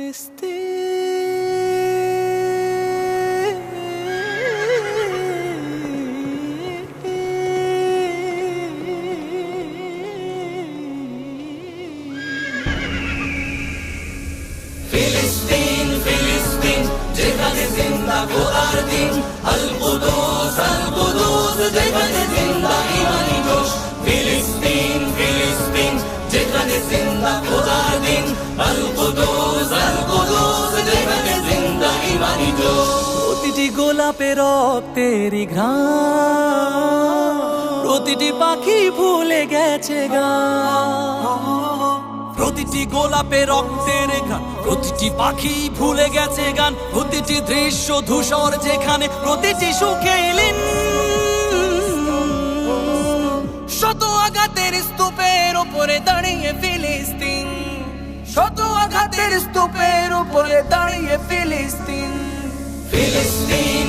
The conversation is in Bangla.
ফিলিস্তিন ফিলিস্তিন যেখানে জিন্দা খোদার দিন, আল কুদুস যেখানে জিন্দা ইমানি জোশ। ফিলিস্তিন ফিলিস্তিন যেখানে জিন্দা খোদার দিন, আল কুদুস যেখানে জিন্দা ইমানি জোশ। প্রতিটি গোলাপে রক্তেরই ঘ্রাণ, প্রতিটি পাখি ভুলে গেছে গান। প্রতিটি গোলাপে রক্তের গান, প্রতিটি পাখি ভুলে গেছে গান। প্রতিটি দৃশ্য ধূসর যেখানে, প্রতিটি সুখে লীন। শত আঘাতের স্তূপের উপরে দাঁড়িয়ে ফিলিস্তিন, শত আঘাতের স্তূপের উপরে দাঁড়িয়ে ফিলিস্তিন। ফিলিস্তিন